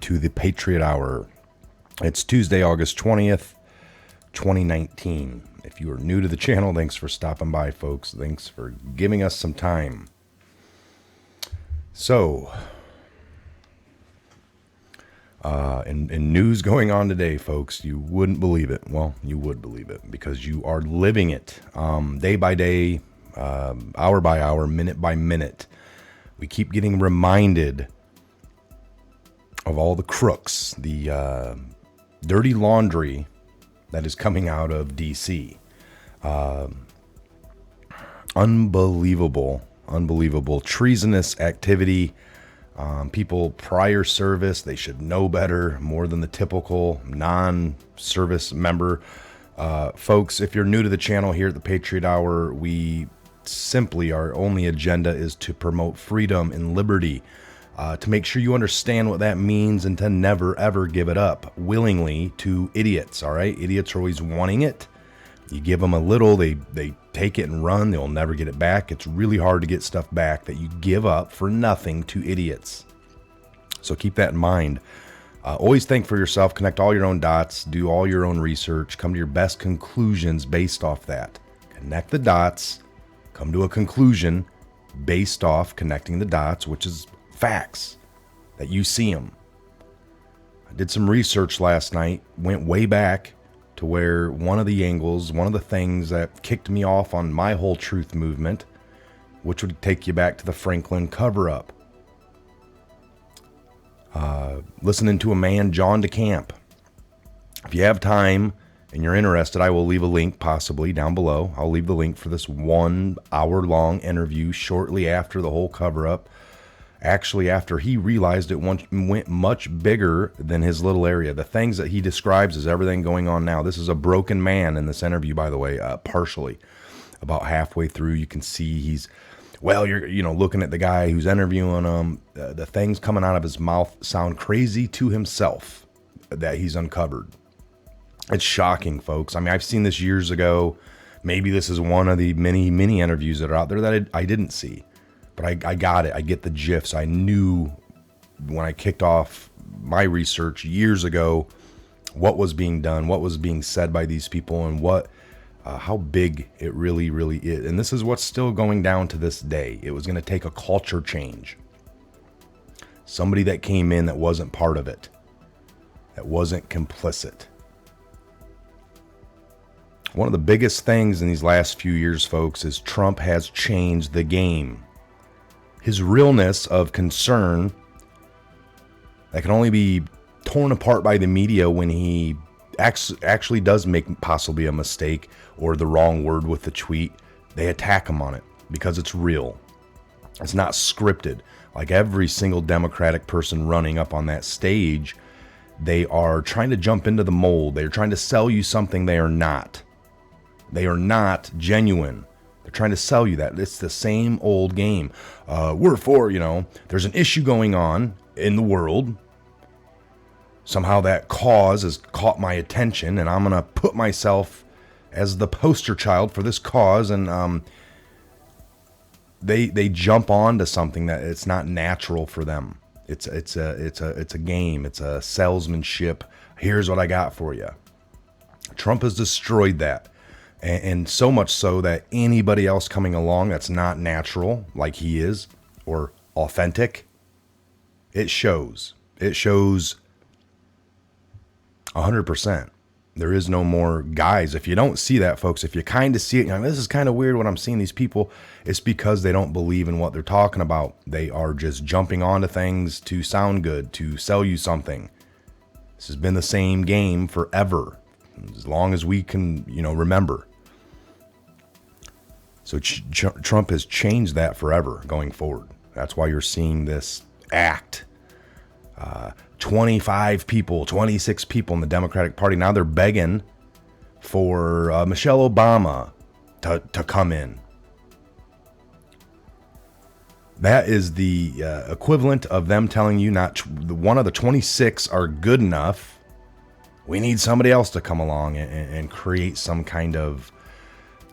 to the Patriot Hour. It's Tuesday, August 20th, 2019. If you are new to the channel, thanks for stopping by, folks. Thanks for giving us some time. So, in news going on today, folks, you wouldn't believe it. Well, you would believe it because you are living it day by day, hour by hour, minute by minute. We keep getting reminded of all the crooks, the dirty laundry that is coming out of D.C. Unbelievable treasonous activity. People prior service, they should know better, more than the typical non-service member. Folks, if you're new to the channel here at the Patriot Hour, we simply, our only agenda is to promote freedom and liberty, to make sure you understand what that means and to never ever give it up willingly to idiots. All right, idiots are always wanting it. You give them a little, they take it and run. They'll never get it back. It's really hard to get stuff back that you give up for nothing to idiots. So keep that in mind. Always think for yourself, connect all your own dots, do all your own research, come to your best conclusions based off that. Connect the dots, come to a conclusion based off connecting the dots, which is facts, that you see them. I did some research last night, went way back to where one of the angles, one of the things that kicked me off on my whole truth movement, which would take you back to the Franklin cover-up. Listening to a man, John DeCamp. If you have time and you're interested, I will leave a link possibly down below. I'll leave the link for this 1 hour-long interview shortly after the whole cover-up. Actually, after he realized it went much bigger than his little area. The things that he describes as everything going on now. This is a broken man in this interview, by the way, partially. About halfway through, you can see he's, well, you're looking at the guy who's interviewing him. The things coming out of his mouth sound crazy to himself that he's uncovered. It's shocking, folks. I mean, I've seen this years ago. Maybe this is one of the many interviews that are out there that I didn't see. But I got it. I get the gifs. I knew when I kicked off my research years ago what was being done, what was being said by these people, and how big it really is. And this is what's still going down to this day. It was going to take a culture change. Somebody that came in that wasn't part of it, that wasn't complicit. One of the biggest things in these last few years, folks, is Trump has changed the game. His realness of concern that can only be torn apart by the media when he actually does make possibly a mistake or the wrong word with the tweet. They attack him on it because it's real. It's not scripted. Like every single Democratic person running up on that stage, they are trying to jump into the mold. They're trying to sell you something they are not. They are not genuine. They're trying to sell you that. It's the same old game. We're for, there's an issue going on in the world. Somehow that cause has caught my attention, and I'm going to put myself as the poster child for this cause. And they jump onto something that it's not natural for them. It's a game. It's a salesmanship. Here's what I got for you. Trump has destroyed that. And so much so that anybody else coming along that's not natural, like he is, or authentic, it shows. It shows 100%. There is no more guys. If you don't see that, folks, if you kind of see it, this is kind of weird when I'm seeing these people, it's because they don't believe in what they're talking about. They are just jumping onto things to sound good, to sell you something. This has been the same game forever, as long as we can, remember. So Trump has changed that forever going forward. That's why you're seeing this act. 25 people, 26 people in the Democratic Party. Now they're begging for Michelle Obama to come in. That is the equivalent of them telling you not one of the 26 are good enough. We need somebody else to come along and create some kind of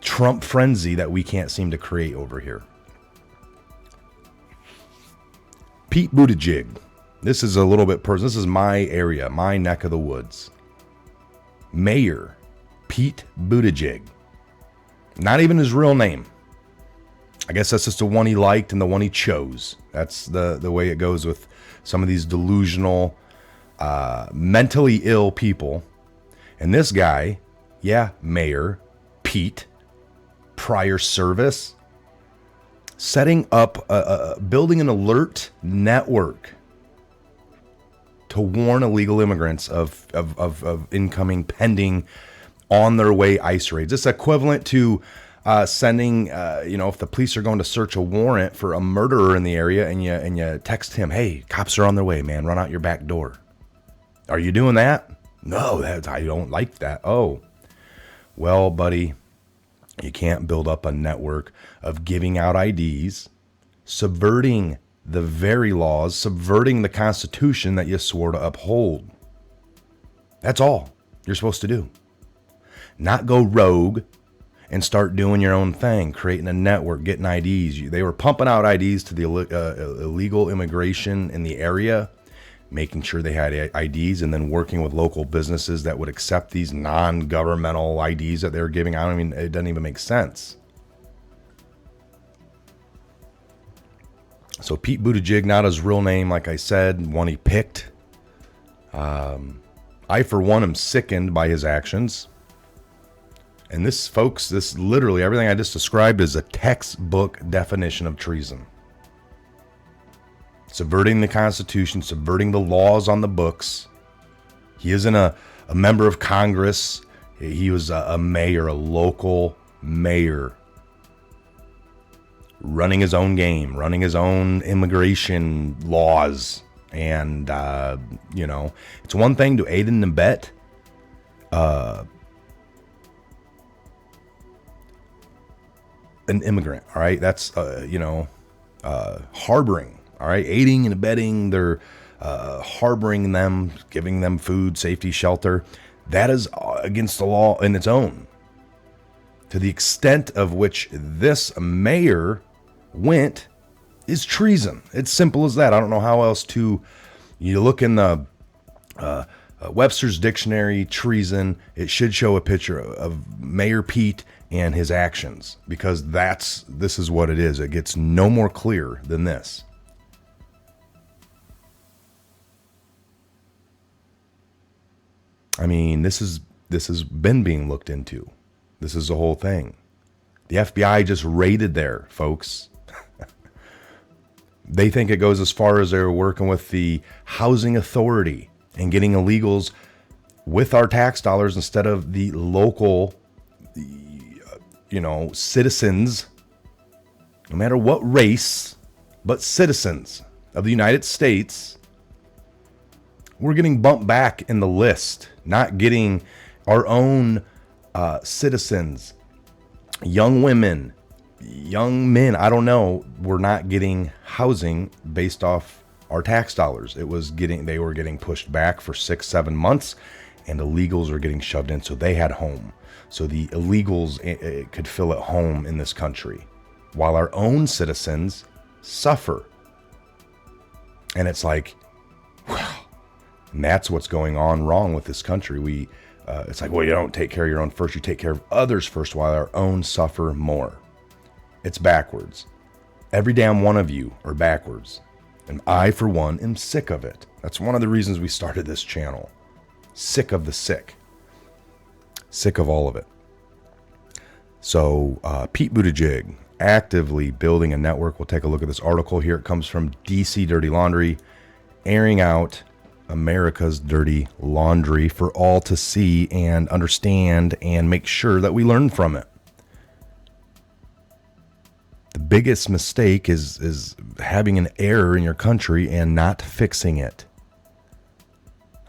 Trump frenzy that we can't seem to create over here. Pete Buttigieg, This is a little bit personal. This is my area, my neck of the woods. Mayor Pete Buttigieg. Not even his real name. I guess that's just the one he liked and the one he chose. That's the way it goes with some of these delusional, mentally ill people. And this guy, Mayor Pete, prior service, setting up, building an alert network to warn illegal immigrants of incoming, pending, on their way ICE raids. It's equivalent to sending, if the police are going to search a warrant for a murderer in the area, and you text him, "Hey, cops are on their way, man. Run out your back door." Are you doing that? No, I don't like that. Oh, well, buddy, you can't build up a network of giving out IDs, subverting the very laws, subverting the Constitution that you swore to uphold. That's all you're supposed to do. Not go rogue and start doing your own thing, creating a network, getting IDs. They were pumping out IDs to the illegal immigration in the area, making sure they had IDs, and then working with local businesses that would accept these non-governmental IDs that they were giving out. I mean, it doesn't even make sense. So Pete Buttigieg, not his real name, like I said, one he picked. I, for one, am sickened by his actions. And this, folks, this literally, everything I just described is a textbook definition of treason. Subverting the Constitution, subverting the laws on the books. He isn't a member of Congress. He was a mayor, a local mayor. Running his own game, running his own immigration laws. And, it's one thing to aid and abet an immigrant, all right? That's, harboring, all right? Aiding and abetting, they're harboring them, giving them food, safety, shelter. That is against the law in its own. To the extent of which this mayor went is treason. It's simple as that. I don't know how else to, you look in the Webster's dictionary, treason, it should show a picture of Mayor Pete and his actions, because this is what it is. It gets no more clear than this. I mean, this has been being looked into. This is the whole thing. The FBI just raided there, folks. They think it goes as far as they're working with the housing authority and getting illegals with our tax dollars instead of the local, citizens, no matter what race, but citizens of the United States. We're getting bumped back in the list, not getting our own citizens, young women, young men, I don't know, we're not getting housing based off our tax dollars. They were getting pushed back for 6-7 months, and illegals are getting shoved in, so they had home. So the illegals could feel at home in this country, while our own citizens suffer. And it's like, wow. And that's what's going on wrong with this country. It's like, well, you don't take care of your own first, you take care of others first, while our own suffer more. It's backwards. Every damn one of you are backwards. And I, for one, am sick of it. That's one of the reasons we started this channel. Sick of the sick. Sick of all of it. So, Pete Buttigieg, actively building a network. We'll take a look at this article here. It comes from DC Dirty Laundry, airing out America's dirty laundry for all to see and understand and make sure that we learn from it. The biggest mistake is having an error in your country and not fixing it.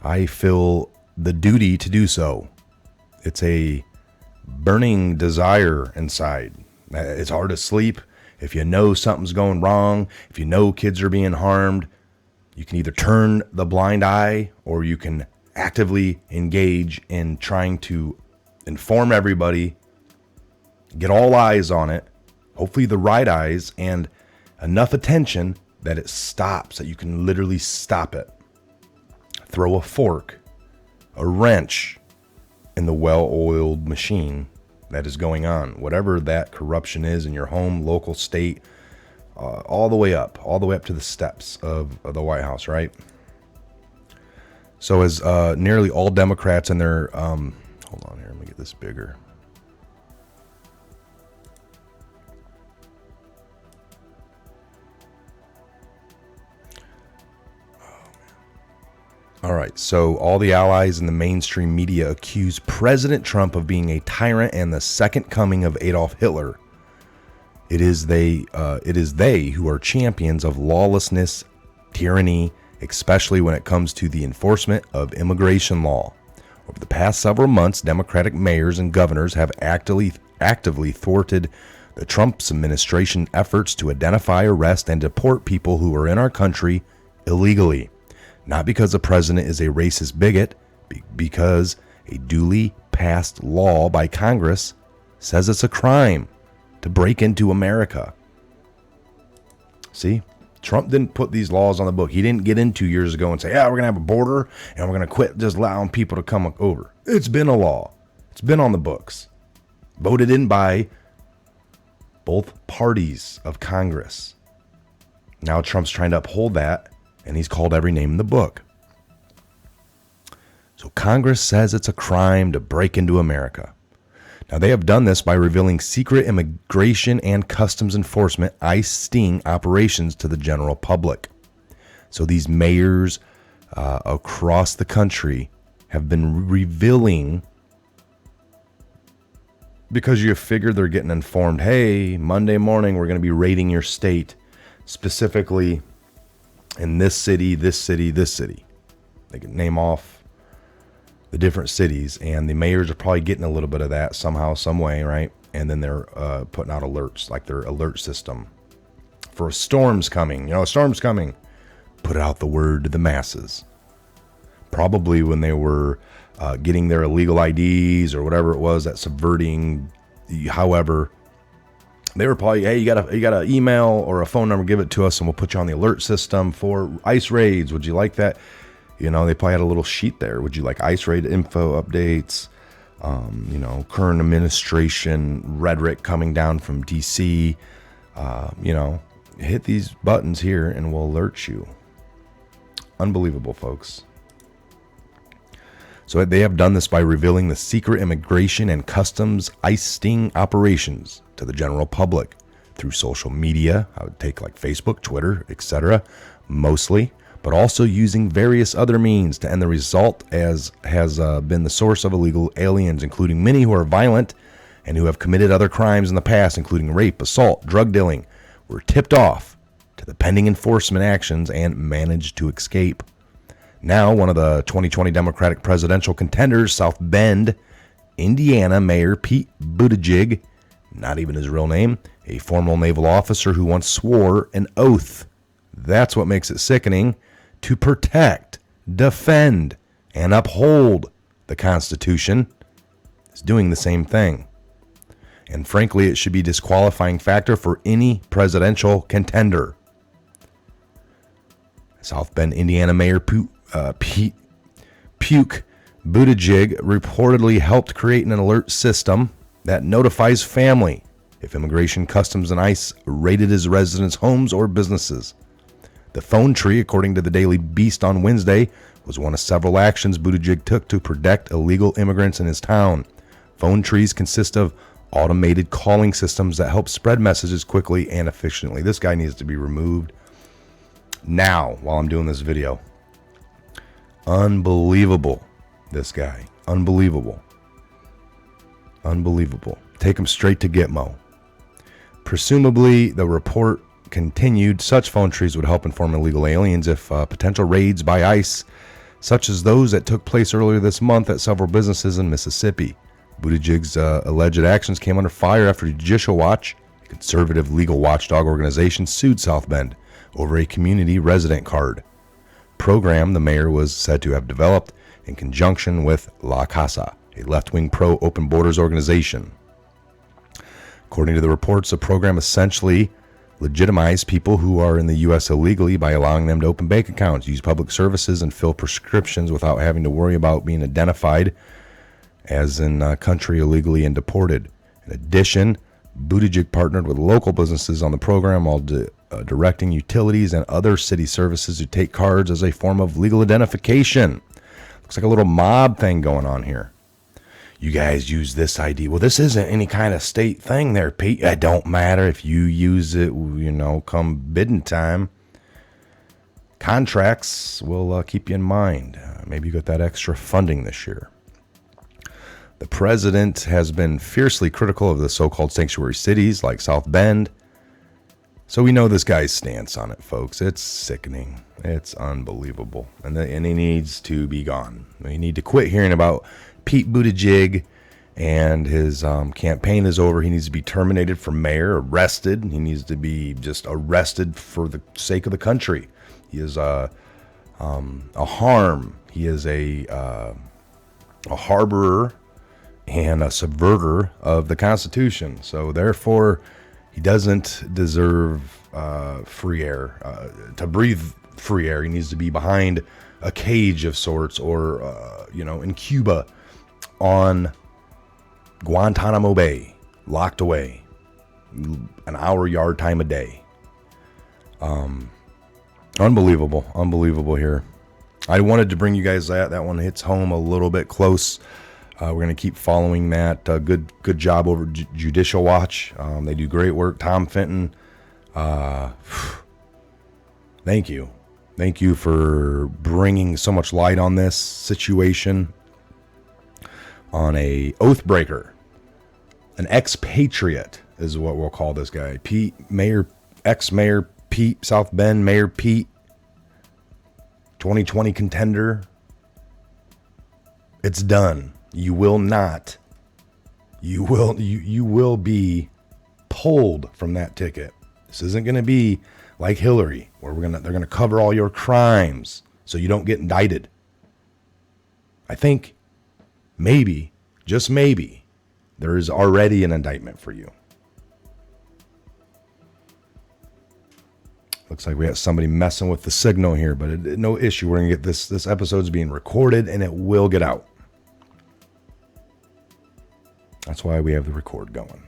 I feel the duty to do so. It's a burning desire inside. It's hard to sleep. If you know something's going wrong, if you know kids are being harmed, you can either turn the blind eye or you can actively engage in trying to inform everybody, get all eyes on it, hopefully the right eyes and enough attention that it stops, that you can literally stop it. Throw a fork, a wrench in the well-oiled machine that is going on. Whatever that corruption is in your home, local, state, all the way up to the steps of the White House, right? So as nearly all Democrats and their, hold on here, let me get this bigger. All right, so all the allies in the mainstream media accuse President Trump of being a tyrant and the second coming of Adolf Hitler. It is they who are champions of lawlessness, tyranny, especially when it comes to the enforcement of immigration law. Over the past several months, Democratic mayors and governors have actively thwarted the Trump administration efforts to identify, arrest, and deport people who are in our country illegally. Not because the president is a racist bigot, because a duly passed law by Congress says it's a crime to break into America. See, Trump didn't put these laws on the book. He didn't get in 2 years ago and say, yeah, we're going to have a border and we're going to quit just allowing people to come over. It's been a law. It's been on the books. Voted in by both parties of Congress. Now Trump's trying to uphold that, and he's called every name in the book. So Congress says it's a crime to break into America. Now they have done this by revealing secret immigration and customs enforcement ICE sting operations to the general public. So these mayors across the country have been revealing, because you figure they're getting informed, hey, Monday morning we're going to be raiding your state, specifically in this city, this city, this city. They can name off the different cities, and the mayors are probably getting a little bit of that somehow, some way, right? And then they're putting out alerts, like their alert system for a storm's coming. A storm's coming. Put out the word to the masses. Probably when they were getting their illegal IDs or whatever it was, that subverting. However, they were probably, hey, you got an email or a phone number, give it to us, and we'll put you on the alert system for ICE raids. Would you like that? They probably had a little sheet there. Would you like ICE raid info updates? Current administration rhetoric coming down from DC. Hit these buttons here and we'll alert you. Unbelievable, folks. So they have done this by revealing the secret immigration and customs ICE sting operations to the general public through social media. I would take like Facebook, Twitter, etc. mostly, but also using various other means to end the result, as has been the source of illegal aliens, including many who are violent and who have committed other crimes in the past, including rape, assault, drug dealing, were tipped off to the pending enforcement actions and managed to escape. Now, one of the 2020 Democratic presidential contenders, South Bend, Indiana Mayor Pete Buttigieg, not even his real name, a former naval officer who once swore an oath. That's what makes it sickening. To protect, defend, and uphold the Constitution, is doing the same thing. And frankly, it should be a disqualifying factor for any presidential contender. South Bend, Indiana Mayor Pete Buttigieg reportedly helped create an alert system that notifies family if immigration, customs, and ICE raided his residents' homes or businesses. The phone tree, according to the Daily Beast on Wednesday, was one of several actions Buttigieg took to protect illegal immigrants in his town. Phone trees consist of automated calling systems that help spread messages quickly and efficiently. This guy needs to be removed now while I'm doing this video. Unbelievable, this guy. Unbelievable. Take him straight to Gitmo. Presumably, the report continued, such phone trees would help inform illegal aliens if potential raids by ICE, such as those that took place earlier this month at several businesses in Mississippi. Buttigieg's alleged actions came under fire after Judicial Watch, a conservative legal watchdog organization, sued South Bend over a community resident card program the mayor was said to have developed in conjunction with La Casa, a left-wing pro-open borders organization. According to the reports, the program essentially legitimize people who are in the U.S. illegally by allowing them to open bank accounts, use public services, and fill prescriptions without having to worry about being identified as in country illegally and deported. In addition, Buttigieg partnered with local businesses on the program while directing utilities and other city services to take cards as a form of legal identification. Looks like a little mob thing going on here. You guys use this ID. Well, this isn't any kind of state thing there, Pete. It don't matter if you use it, come bidding time. Contracts will keep you in mind. Maybe you got that extra funding this year. The president has been fiercely critical of the so-called sanctuary cities like South Bend. So we know this guy's stance on it, folks. It's sickening. It's unbelievable. And he needs to be gone. We need to quit hearing about Pete Buttigieg and his campaign is over. He needs to be terminated from mayor, arrested. He needs to be just arrested for the sake of the country. He is a harm. He is a harborer and a subverter of the Constitution. So therefore, he doesn't deserve free air. To breathe free air, he needs to be behind a cage of sorts, or in Cuba on Guantanamo Bay, locked away, an hour yard time a day. Unbelievable here. I wanted to bring you guys that one hits home a little bit close. We're going to keep following that. Good job over Judicial Watch. They do great work. Tom Fenton, thank you. Thank you for bringing so much light on this situation. On a oath breaker, an ex-patriot is what we'll call this guy. Ex-mayor Pete, South Bend Mayor Pete, 2020 contender. It's done. You will not. You will be pulled from that ticket. This isn't going to be like Hillary, where they're going to cover all your crimes so you don't get indicted. I think maybe, just maybe, there is already an indictment for you. Looks like we have somebody messing with the signal here, but no issue. We're going to get this episode's being recorded and it will get out. That's why we have the record going.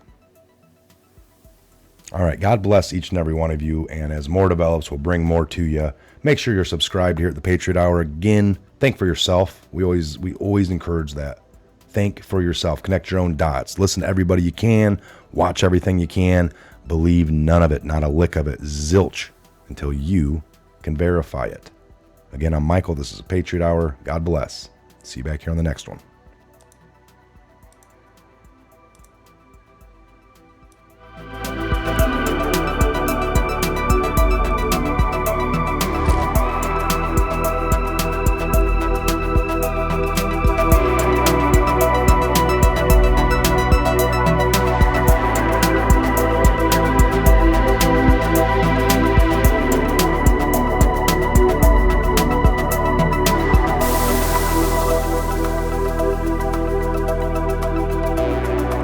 All right. God bless each and every one of you. And as more develops, we'll bring more to you. Make sure you're subscribed here at the Patriot Hour. Again, think for yourself. We always encourage that. Think for yourself. Connect your own dots. Listen to everybody you can. Watch everything you can. Believe none of it. Not a lick of it. Zilch. Until you can verify it. Again, I'm Michael. This is a Patriot Hour. God bless. See you back here on the next one.